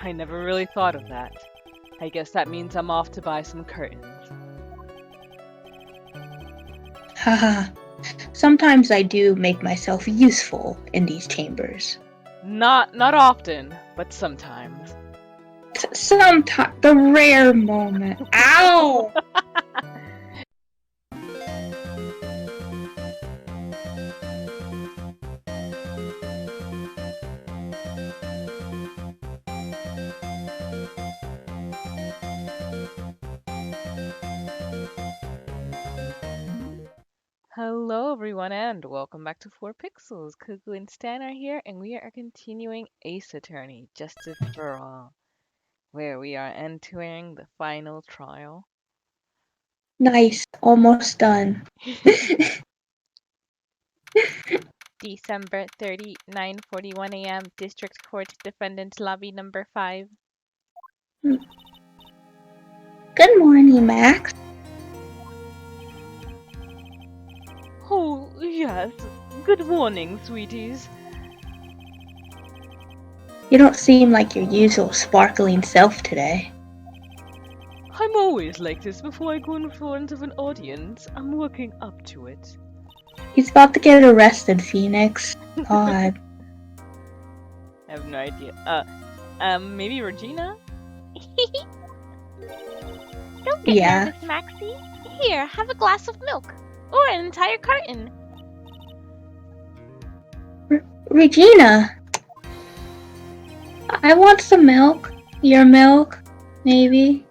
I never really thought of that. I guess that means I'm off to buy some curtains. Haha. Sometimes I do make myself useful in these chambers. Not often, but sometimes. Sometimes, the rare moment. Ow! Hello everyone and welcome back to 4 Pixels. Kuku and Stan are here and we are continuing Ace Attorney, Justice for All, where we are entering the final trial. Nice. Almost done. December 30, 9:41 a.m. District Court Defendant Lobby number 5. Good morning, Max. Oh, yes. Good morning, sweeties. You don't seem like your usual sparkling self today. I'm always like this before I go in front of an audience. I'm working up to it. He's about to get arrested, Phoenix. God. I have no idea. Maybe Regina? Don't get Yeah. nervous, Maxie. Here, have a glass of milk. Or an entire carton. Regina! I want some milk. Your milk, maybe.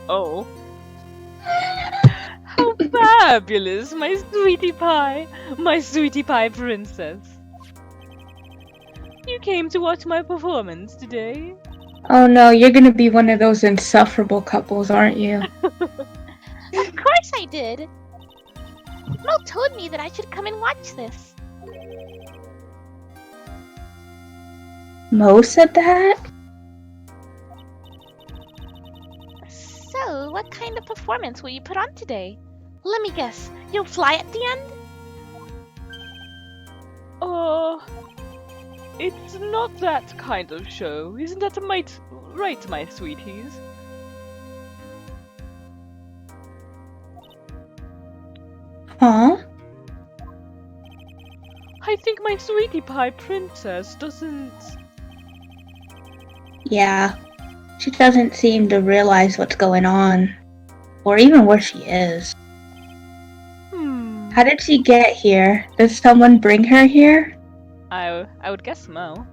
Oh. How fabulous, my sweetie pie princess. You came to watch my performance today. Oh no, you're gonna be one of those insufferable couples, aren't you? Of course I did. Mo told me that I should come and watch this. Mo said that? So, what kind of performance will you put on today? Let me guess, you'll fly at the end? It's not that kind of show. Isn't that right, my sweeties? Huh? I think my sweetie pie princess doesn't... Yeah. She doesn't seem to realize what's going on. Or even where she is. How did she get here? Did someone bring her here? I would guess Mo.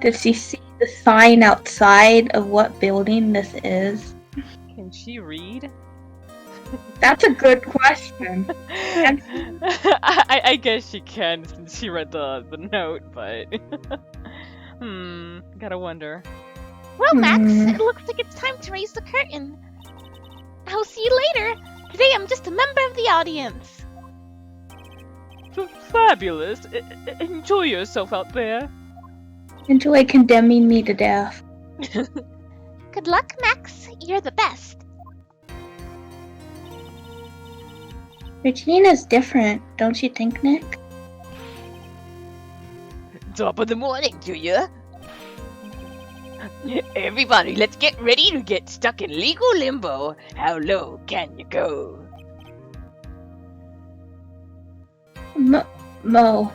Did she see the sign outside of what building this is? Can she read? That's a good question. I guess she can since she read the note, but... gotta wonder. Well, Max, it looks like it's time to raise the curtain. I'll see you later. Today I'm just a member of the audience. Fabulous. Enjoy yourself out there. Enjoy condemning me to death. Good luck, Max. You're the best. Regina's different, don't you think, Nick? Top of the morning to you. Everybody, let's get ready to get stuck in legal limbo. How low can you go? Mo.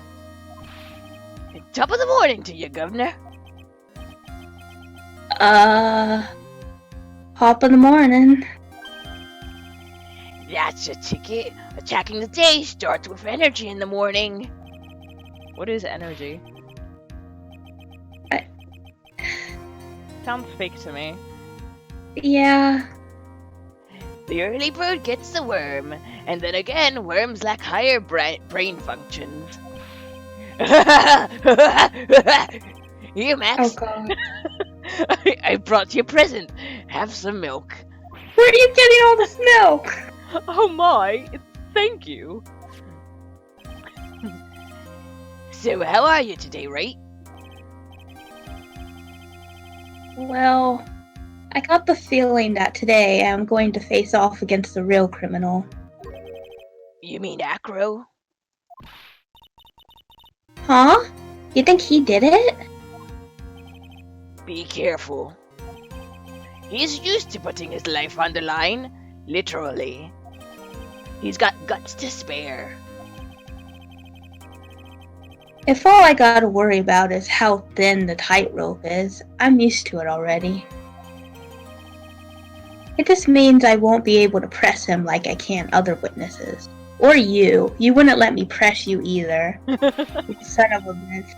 Top of the morning to you, Governor. Hop in the morning. That's a ticket. Attacking the day starts with energy in the morning. What is energy? Sounds fake to me. Yeah. The early bird gets the worm, and then again, worms lack higher brain functions. Here, Max. Oh god. I brought you a present. Have some milk. Where are you getting all this milk? Oh my! Thank you. So, how are you today, right? Well, I got the feeling that today I'm going to face off against the real criminal. You mean Acro? Huh? You think he did it? Be careful. He's used to putting his life on the line, literally. He's got guts to spare. If all I gotta worry about is how thin the tightrope is, I'm used to it already. It just means I won't be able to press him like I can other witnesses. Or you. You wouldn't let me press you either. You son of a bitch.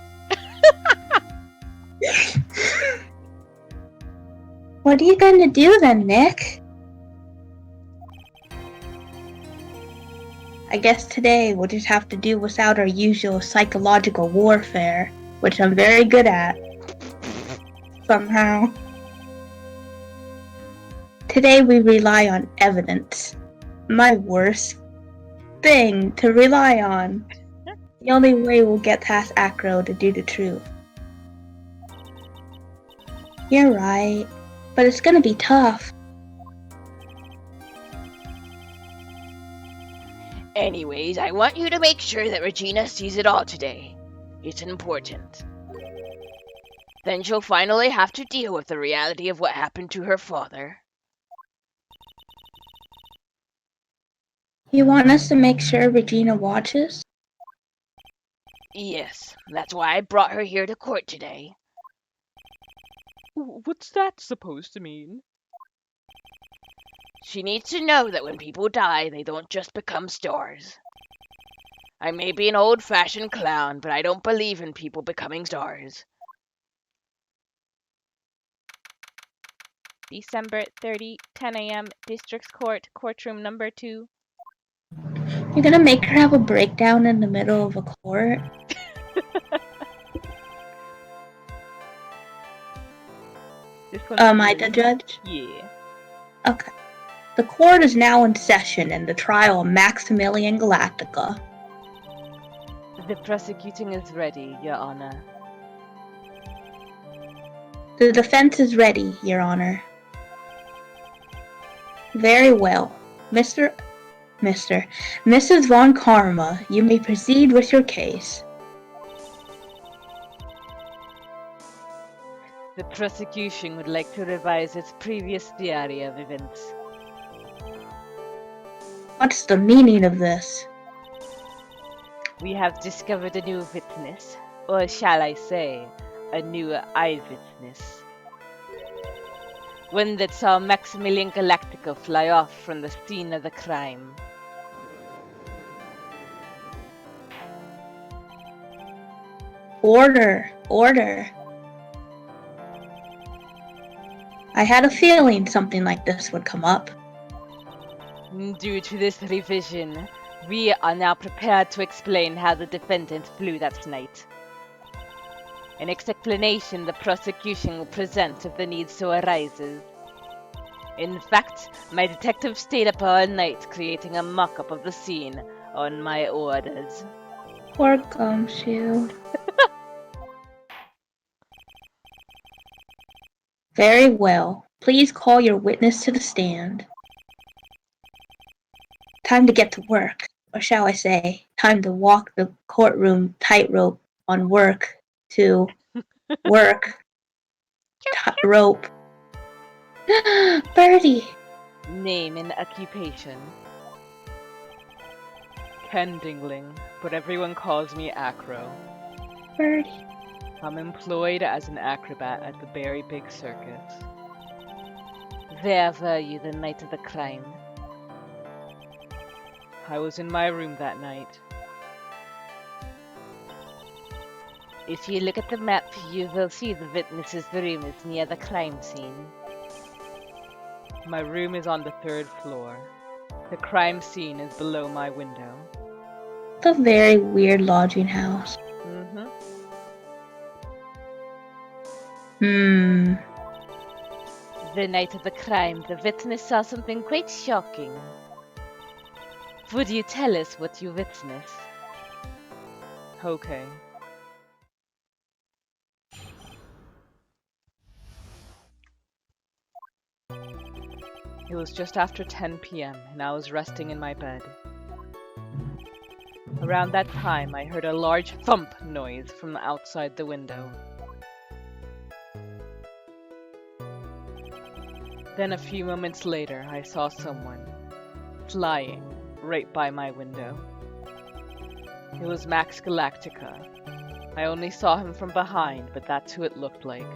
What are you gonna do then, Nick? I guess today we'll just have to do without our usual psychological warfare, which I'm very good at. Somehow. Today we rely on evidence. My worst thing to rely on. The only way we'll get past Acro to do the truth. You're right, but it's gonna be tough. Anyways, I want you to make sure that Regina sees it all today. It's important. Then she'll finally have to deal with the reality of what happened to her father. You want us to make sure Regina watches? Yes, that's why I brought her here to court today. What's that supposed to mean? She needs to know that when people die, they don't just become stars. I may be an old-fashioned clown, but I don't believe in people becoming stars. December 30, 10 a.m., District Court, courtroom number 2. You're gonna make her have a breakdown in the middle of a court? This one's Am I you. the judge? Yeah. Okay. The court is now in session in the trial of Maximilian Galactica. The prosecuting is ready, Your Honor. The defense is ready, Your Honor. Very well. Mrs. Von Karma, you may proceed with your case. The prosecution would like to revise its previous theory of events. What's the meaning of this? We have discovered a new witness, or shall I say, a new eyewitness. One that saw Maximilian Galactica fly off from the scene of the crime. Order, order. I had a feeling something like this would come up. Due to this revision, we are now prepared to explain how the defendant flew that night. An explanation the prosecution will present if the need so arises. In fact, my detective stayed up all night creating a mock-up of the scene on my orders. Poor Gumshoe. Very well. Please call your witness to the stand. Time to get to work. Or shall I say, time to walk the courtroom tightrope on work to work rope. Birdie! Name and occupation. Ken Dingling, but everyone calls me Acro. Birdie. I'm employed as an acrobat at the Berry Big Circus. Where were you the night of the crime? I was in my room that night. If you look at the map, you will see the witness's room is near the crime scene. My room is on the 3rd floor. The crime scene is below my window. It's a very weird lodging house. The night of the crime, the witness saw something quite shocking. Would you tell us what you witnessed? Okay. It was just after 10 p.m. and I was resting in my bed. Around that time, I heard a large thump noise from outside the window. Then a few moments later, I saw someone flying right by my window. It was Max Galactica. I only saw him from behind, but that's who it looked like.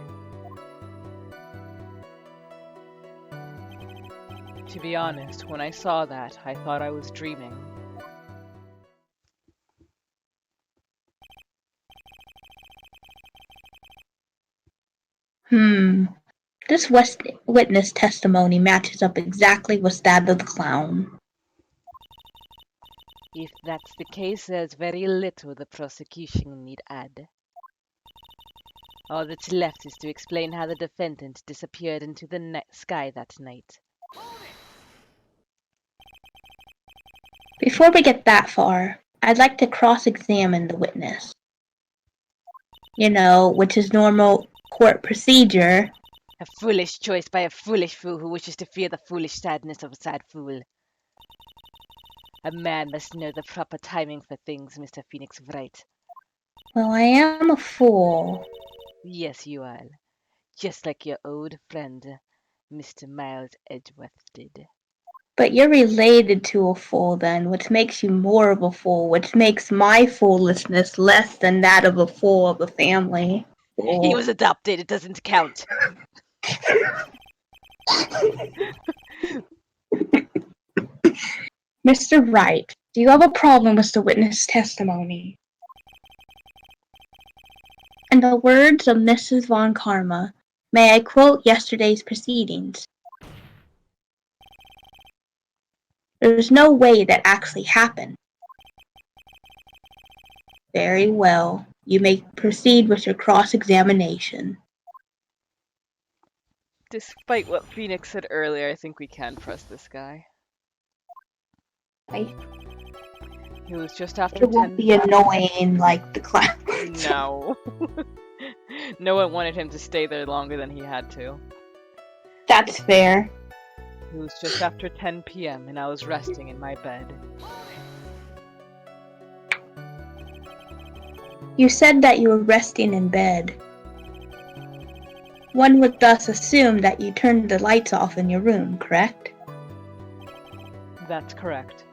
To be honest, when I saw that, I thought I was dreaming. This witness testimony matches up exactly with that of the clown. If that's the case, there's very little the prosecution need add. All that's left is to explain how the defendant disappeared into the sky that night. Before we get that far, I'd like to cross-examine the witness. You know, which is normal court procedure. A foolish choice by a foolish fool who wishes to fear the foolish sadness of a sad fool. A man must know the proper timing for things, Mr. Phoenix Wright. Well, I am a fool. Yes, you are. Just like your old friend, Mr. Miles Edgeworth did. But you're related to a fool then, which makes you more of a fool, which makes my foolishness less than that of a fool of the family. He was adopted, it doesn't count. Mr. Wright, do you have a problem with the witness testimony? In the words of Mrs. Von Karma, may I quote yesterday's proceedings? There's no way that actually happened. Very well. You may proceed with your cross-examination. Despite what Phoenix said earlier, I think we can trust this guy. He was just after It won't be annoying like the clown. No. No one wanted him to stay there longer than he had to. That's fair. It was just after 10 p.m. and I was resting in my bed. You said that you were resting in bed. One would thus assume that you turned the lights off in your room, correct? That's correct.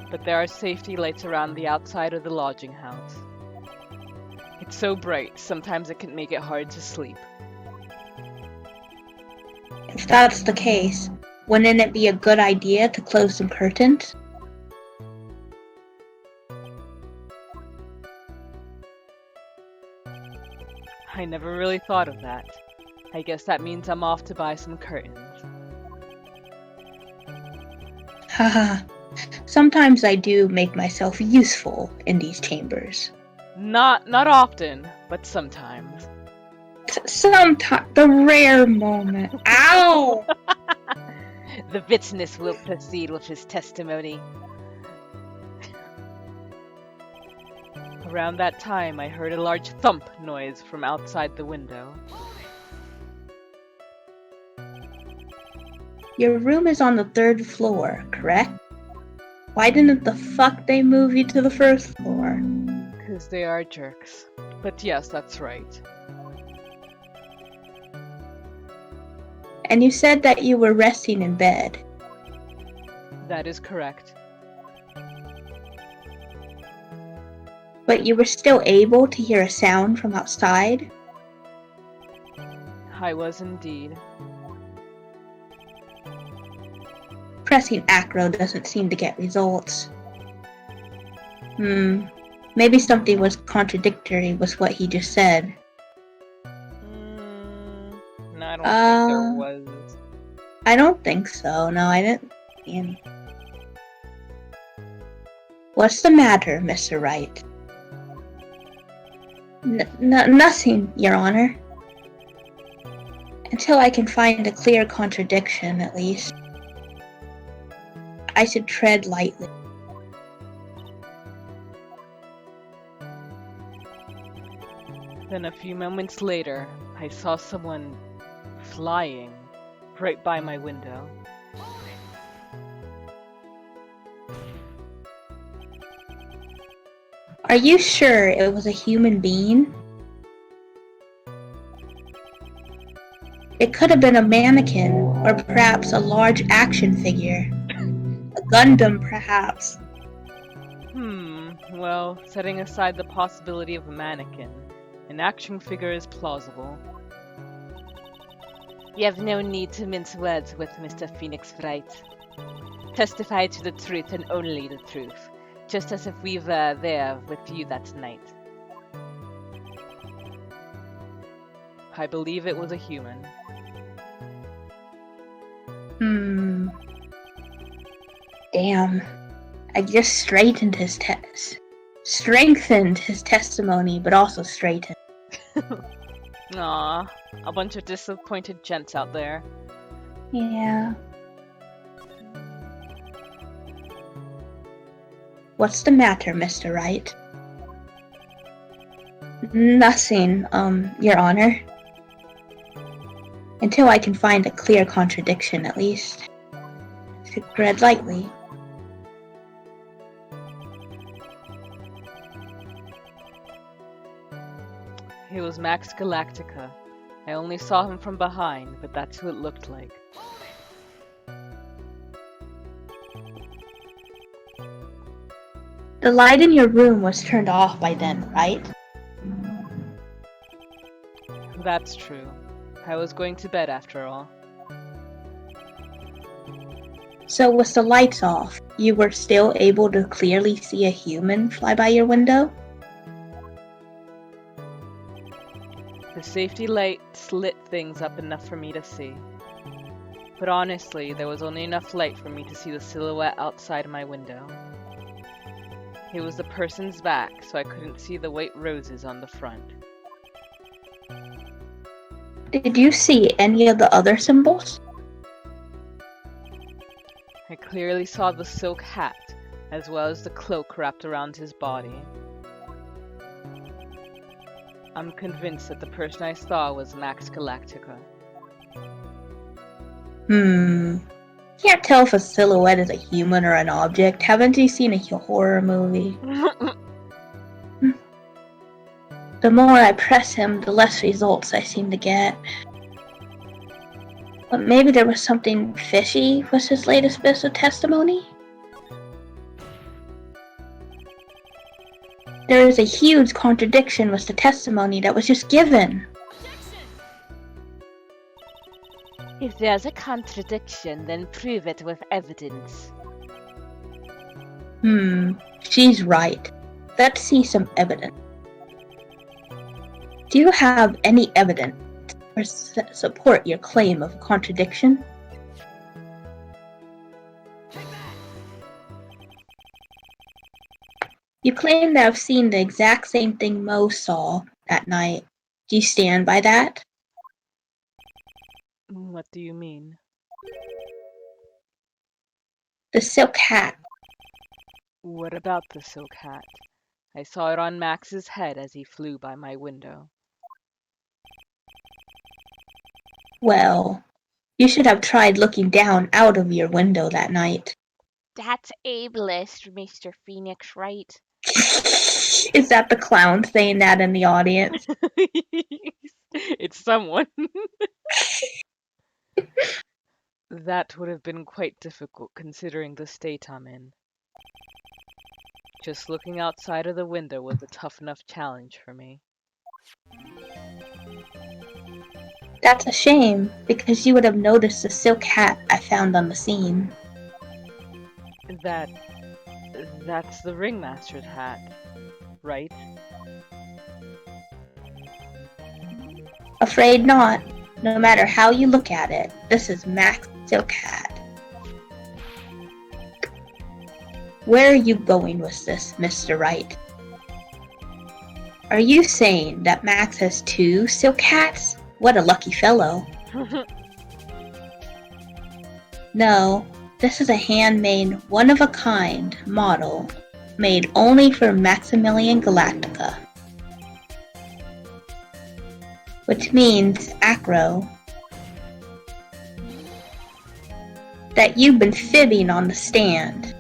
But there are safety lights around the outside of the lodging house. It's so bright, sometimes it can make it hard to sleep. If that's the case, wouldn't it be a good idea to close some curtains? I never really thought of that. I guess that means I'm off to buy some curtains. Haha. Sometimes I do make myself useful in these chambers. Not often, but sometimes. Sometimes, the rare moment. Ow! The witness will proceed with his testimony. Around that time, I heard a large thump noise from outside the window. Your room is on the 3rd floor, correct? Why didn't the fuck they move you to the 1st floor? 'Cause they are jerks. But yes, that's right. And you said that you were resting in bed. That is correct. But you were still able to hear a sound from outside? I was indeed. Pressing acro doesn't seem to get results. Maybe something was contradictory with what he just said. No, I don't think there was. I don't think so. No, I didn't see any. What's the matter, Mr. Wright? Nothing, Your Honor. Until I can find a clear contradiction, at least. I should tread lightly. Then a few moments later, I saw someone flying right by my window. Are you sure it was a human being? It could have been a mannequin, or perhaps a large action figure. A Gundam, perhaps. Well, setting aside the possibility of a mannequin, an action figure is plausible. You have no need to mince words with Mr. Phoenix Wright. Testify to the truth and only the truth, just as if we were there with you that night. I believe it was a human. Damn. I just strengthened his testimony, but also straightened. Aw, a bunch of disappointed gents out there. Yeah. What's the matter, Mr. Wright? Nothing, Your Honor. Until I can find a clear contradiction, at least. Tread lightly. He was Max Galactica. I only saw him from behind, but that's who it looked like. The light in your room was turned off by then, right? That's true. I was going to bed after all. So with the lights off, you were still able to clearly see a human fly by your window? The safety lights lit things up enough for me to see. But honestly, there was only enough light for me to see the silhouette outside my window. It was the person's back, so I couldn't see the white roses on the front. Did you see any of the other symbols? I clearly saw the silk hat, as well as the cloak wrapped around his body. I'm convinced that the person I saw was Max Galactica. Can't tell if a silhouette is a human or an object. Haven't you seen a horror movie? The more I press him, the less results I seem to get. But maybe there was something fishy with his latest bit of testimony? There is a huge contradiction with the testimony that was just given. If there's a contradiction, then prove it with evidence. She's right. Let's see some evidence. Do you have any evidence or support your claim of contradiction? You claim to have seen the exact same thing Mo saw that night. Do you stand by that? What do you mean? The silk hat. What about the silk hat? I saw it on Max's head as he flew by my window. Well, you should have tried looking down out of your window that night. That's ableist, Mr. Phoenix Wright. Is that the clown saying that in the audience? It's someone. That would have been quite difficult considering the state I'm in. Just looking outside of the window was a tough enough challenge for me. That's a shame, because you would have noticed the silk hat I found on the scene. That's the ringmaster's hat, right? Afraid not. No matter how you look at it, this is Max's silk hat. Where are you going with this, Mr. Wright? Are you saying that Max has 2 silk hats? What a lucky fellow. No, this is a handmade, one-of-a-kind model made only for Maximilian Galactica. Which means, Acro, that you've been fibbing on the stand.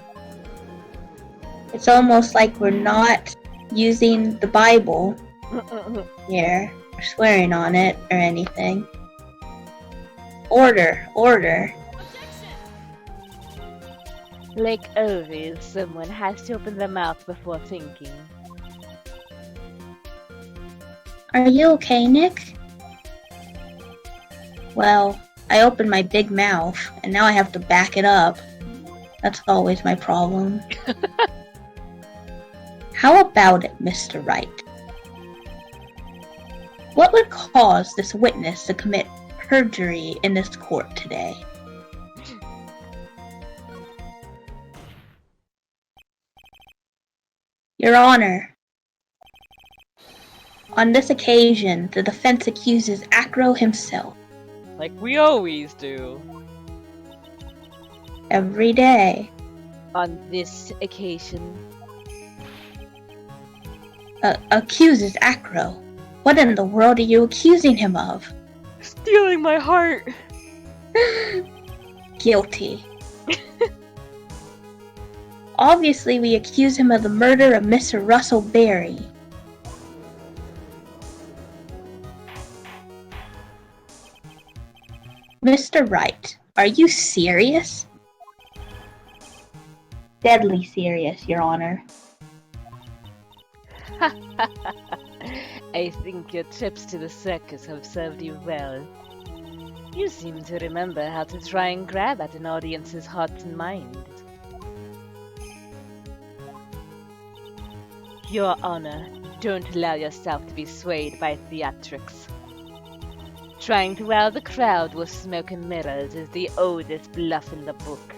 It's almost like we're not using the Bible here, or swearing on it, or anything. Order, order. Like always, someone has to open their mouth before thinking. Are you okay, Nick? Well, I opened my big mouth, and now I have to back it up. That's always my problem. How about it, Mr. Wright? What would cause this witness to commit perjury in this court today? Your Honor, on this occasion, the defense accuses Acro himself. Like we always do. Every day. On this occasion, Accuses Acro. What in the world are you accusing him of? Stealing my heart. Guilty. Obviously, we accuse him of the murder of Mr. Russell Berry. Mr. Wright, are you serious? Deadly serious, Your Honor. I think your trips to the circus have served you well. You seem to remember how to try and grab at an audience's hearts and minds. Your Honor, don't allow yourself to be swayed by theatrics. Trying to wow the crowd with smoke and mirrors is the oldest bluff in the book.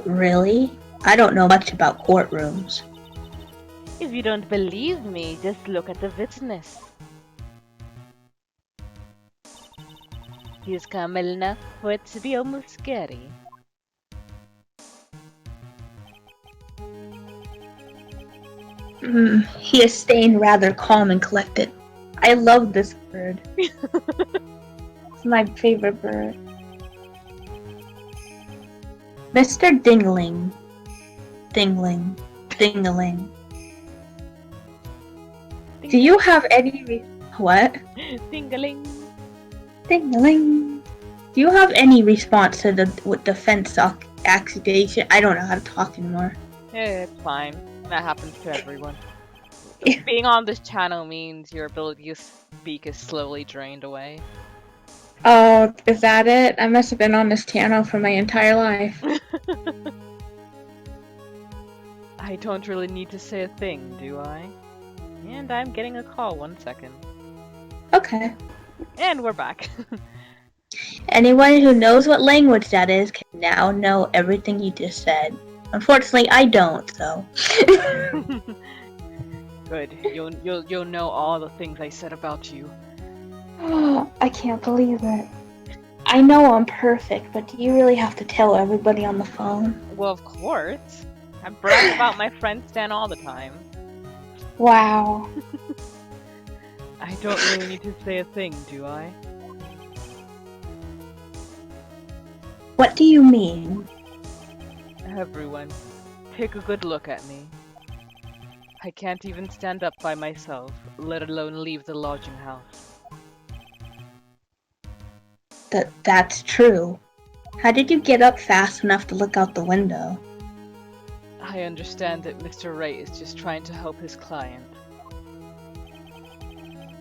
Really? I don't know much about courtrooms. If you don't believe me, just look at the witness. He's camel enough for it to be almost scary. He is staying rather calm and collected. I love this bird. It's my favorite bird. Mr. Dingling. Dingling. Dingling. Do you have any what? Dingling. Dingling. Do you have any response to the defense accusation? I don't know how to talk anymore. Yeah, it's fine. That happens to everyone. Being on this channel means your ability to speak is slowly drained away. Oh, is that it? I must have been on this channel for my entire life. I don't really need to say a thing, do I? And I'm getting a call, 1 second. Okay. And we're back. Anyone who knows what language that is can now know everything you just said. Unfortunately, I don't, so. Good. You'll know all the things I said about you. Oh, I can't believe it. I know I'm perfect, but do you really have to tell everybody on the phone? Well, of course. I brag about my friend Stan all the time. Wow. I don't really need to say a thing, do I? What do you mean? Everyone, take a good look at me. I can't even stand up by myself, let alone leave the lodging house. That's true. How did you get up fast enough to look out the window? I understand that Mr. Wright is just trying to help his client.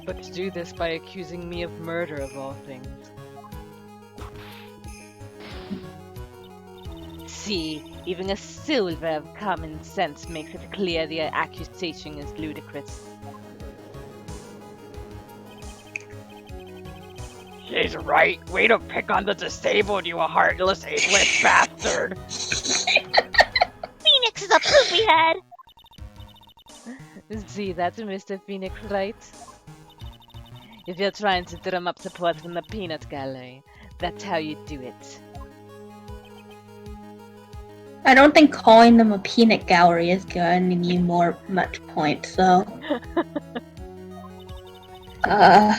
But to do this by accusing me of murder of all things. See, even a silver of common sense makes it clear the accusation is ludicrous. She's right. Way to pick on the disabled, you heartless, ageless bastard. Phoenix is a poopy head. See, that's Mr. Phoenix, right? If you're trying to drum up support from the peanut gallery, that's how you do it. I don't think calling them a peanut gallery is gaining you much points, so. I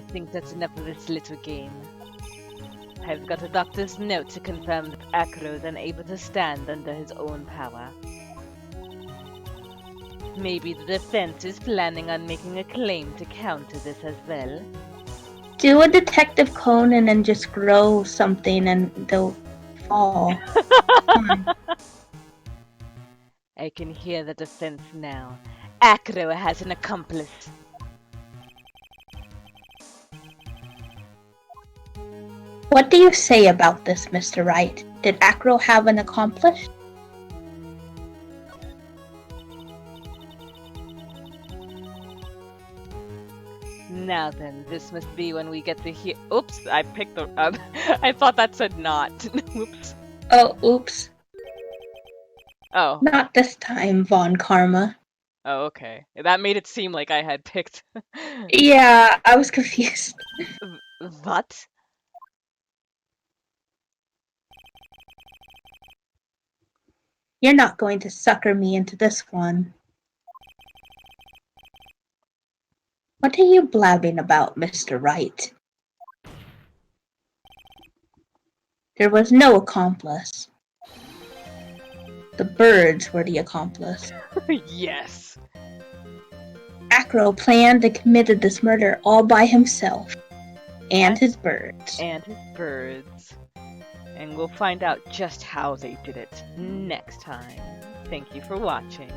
think that's enough of this little game. I've got a doctor's note to confirm that Acro is unable to stand under his own power. Maybe the defense is planning on making a claim to counter this as well. Do a Detective Conan and just grow something and they'll fall. Come on. I can hear the defense now. Acro has an accomplice. What do you say about this, Mr. Wright? Did Acro have an accomplice? Now then, this must be when we get to hear. Oops, I picked the. I thought that said not. Oops. Oh, oops. Oh. Not this time, Von Karma. Oh, okay. That made it seem like I had picked. Yeah, I was confused. What? You're not going to sucker me into this one. What are you blabbing about, Mr. Wright? There was no accomplice. The birds were the accomplice. Yes. Acro planned and committed this murder all by himself. And his birds. And his birds. And we'll find out just how they did it next time. Thank you for watching.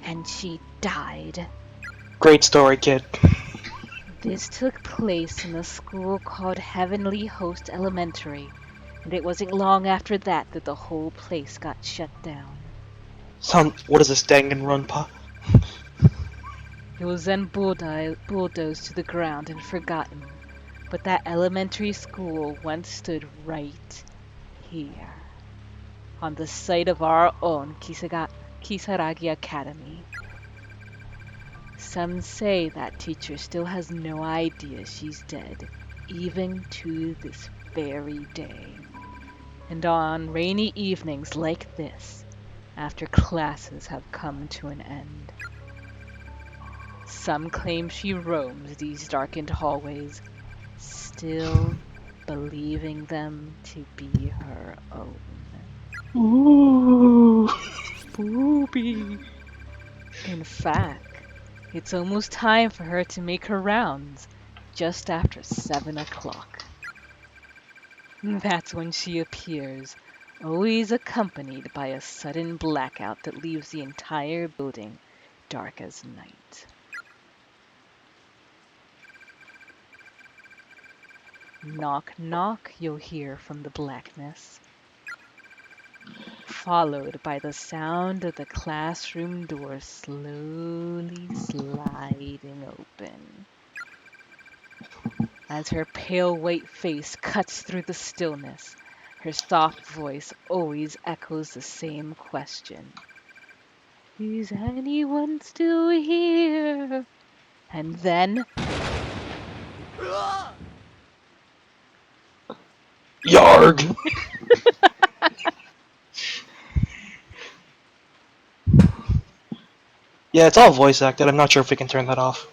And she died. Great story, kid. This took place in a school called Heavenly Host Elementary, and it wasn't long after that that the whole place got shut down. What is this, Danganronpa? It was then bulldozed to the ground and forgotten, but that elementary school once stood right here, on the site of our own Kisaragi Academy. Some say that teacher still has no idea she's dead, even to this very day. And on rainy evenings like this, after classes have come to an end, some claim she roams these darkened hallways, still believing them to be her own. Ooh. Booby. In fact, it's almost time for her to make her rounds, just after 7 o'clock. That's when she appears, always accompanied by a sudden blackout that leaves the entire building dark as night. Knock, knock, you'll hear from the blackness, followed by the sound of the classroom door slowly sliding open. As her pale white face cuts through the stillness, her soft voice always echoes the same question. Is anyone still here? And then, Yarg! Yeah, it's all voice acted. I'm not sure if we can turn that off.